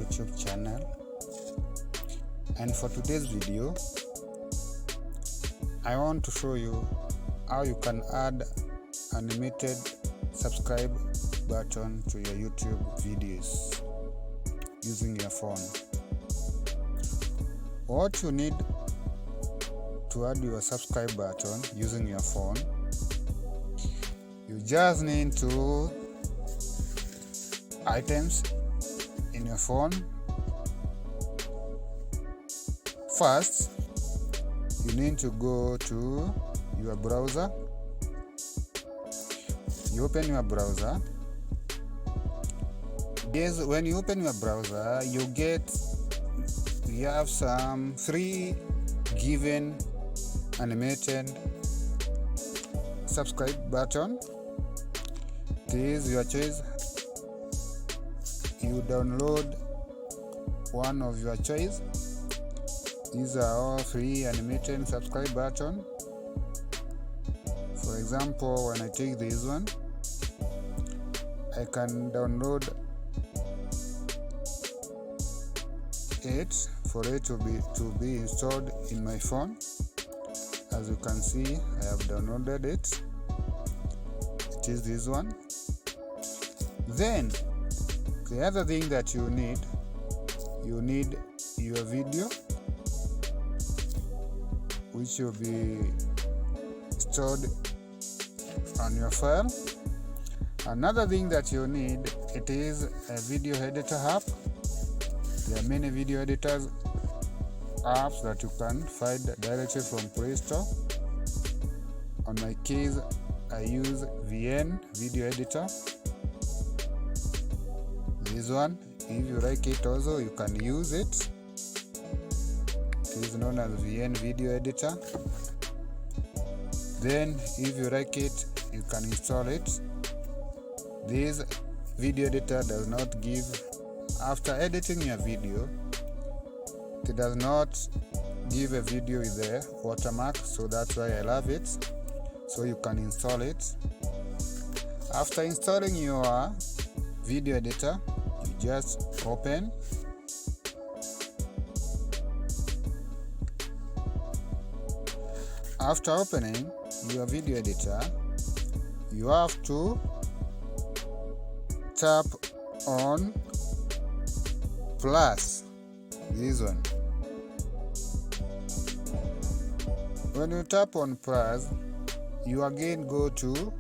YouTube channel, and for today's video I want to show you how you can add animated subscribe button to your YouTube videos using your phone. What you need to add your subscribe button using your phone, you just need two items in your phone. First, you need to go to your browser. You open your browser. When you open your browser, you have some 3 given animated subscribe button. This is your choice. You download one of your choice. These are all 3 animated subscribe button. For example, when I take this one, I can download it for it to be installed in my phone. As you can see, I have downloaded it. It is this one. Then the other thing that you need your video, which will be stored on your file. Another thing that you need, it is a video editor app. There are many video editors apps that you can find directly from Play Store. On my case, I use VN video editor. This one, if you like it also, you can use it. It is known as VN video editor. Then if you like it, you can install it. This video editor does not give, after editing your video, it does not give a video with a watermark, so that's why I love it. So you can install it. After installing your video editor, you just open. After opening your video editor, you have to tap on plus, this one. When you tap on plus, you again go to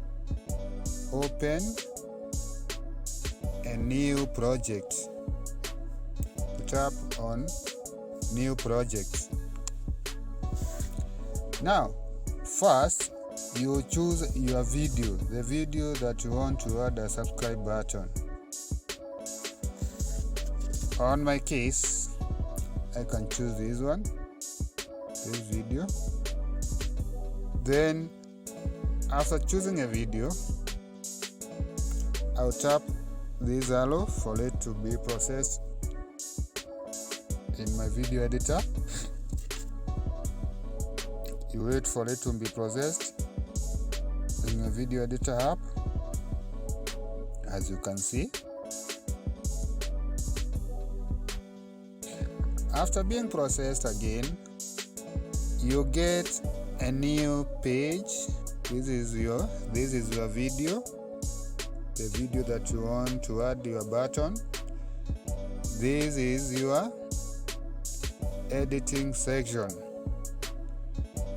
open a new project. You tap on new project. Now, first you choose your video, the video that you want to add a subscribe button. On my case, I can choose this one, this video. Then after choosing a video, I'll tap this arrow for it to be processed in my video editor. You wait for it to be processed in your video editor app, as you can see. After being processed again, you get a new page. This is your video, the video that you want to add your button. This is your editing section.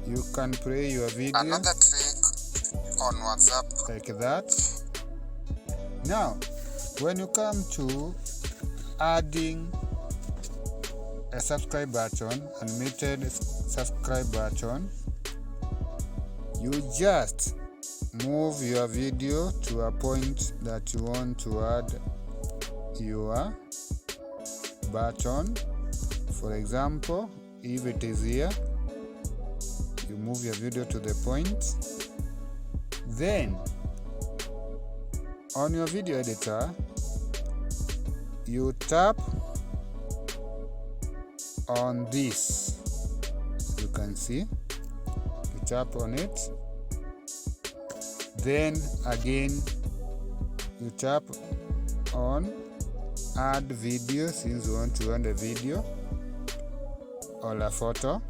You can play your video. Another trick on WhatsApp, like that. Now, when you come to adding a subscribe button, animated subscribe button, you just move your video to a point that you want to add your button. For example, if it is here, you move your video to the point. Then on your video editor, you tap on this. You can see, you tap on it. Then again you tap on add video. Since you want to add a video or a photo,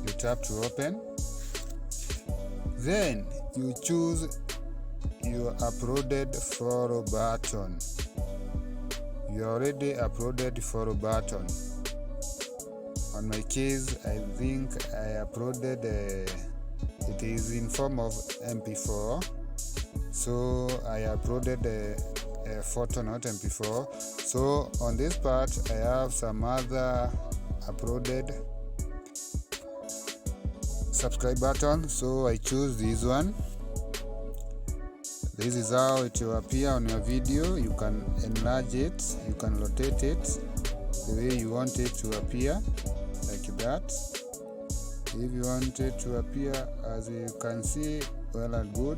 you tap to open. Then you choose your uploaded photo button. You already uploaded photo button. On my case, I think I uploaded it is in form of MP4, so I uploaded a photo, not MP4. So on this part I have some other uploaded subscribe button, so I choose this one. This is how it will appear on your video. You can enlarge it, you can rotate it the way you want it to appear, like that. If you want it to appear as you can see, well and good.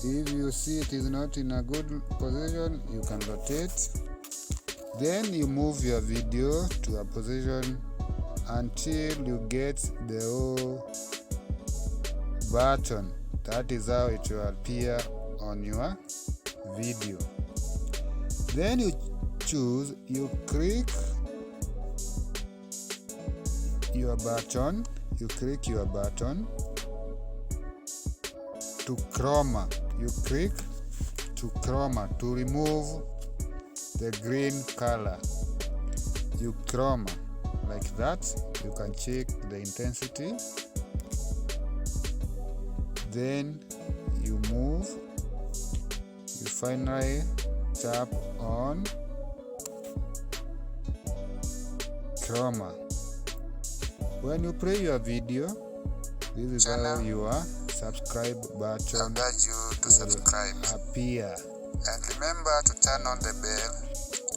If you see it is not in a good position, you can rotate. Then you move your video to a position until you get the whole button. That is how it will appear on your video. Then you click your button, to chroma. You click to chroma to remove the green color. You chroma like that. You can check the intensity. Then you move. You finally tap on chroma. When you play your video, this is how your subscribe button will appear. And remember to turn on the bell.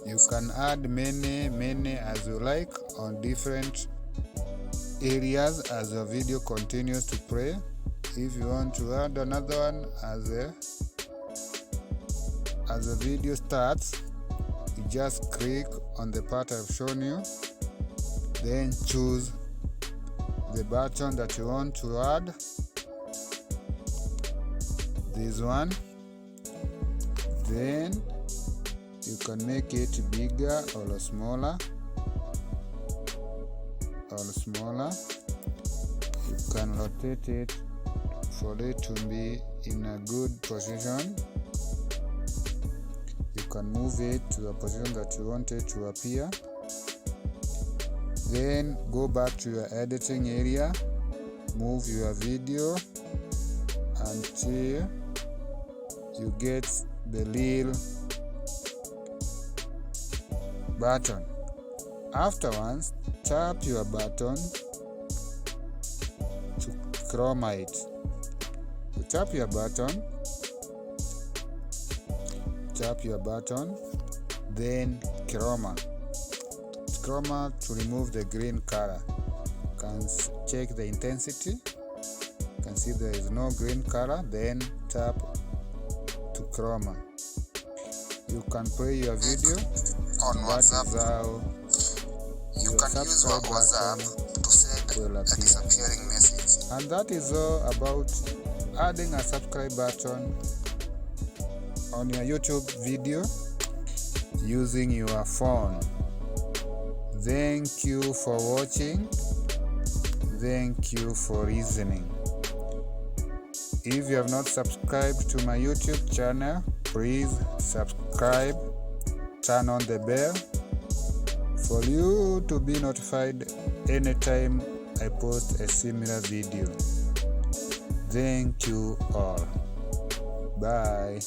You can add many as you like on different areas as your video continues to play. If you want to add another one as the video starts, you just click on the part I've shown you, then choose the button that you want to add. This one. Then you can make it bigger or smaller. You can rotate it for it to be in a good position. You can move it to a position that you want it to appear. Then go back to your editing area, move your video until you get the little button. Afterwards, tap your button to chroma it. You tap your button, then chroma to remove the green color. You can check the intensity. You can see there is no green color. Then tap to chroma. You can play your video on WhatsApp. You can use WhatsApp to send a disappearing message. And that is all about adding a subscribe button on your YouTube video using your phone. Thank you for watching. Thank you for listening. If you have not subscribed to my YouTube channel, please subscribe, turn on the bell for you to be notified anytime I post a similar video. Thank you all. Bye.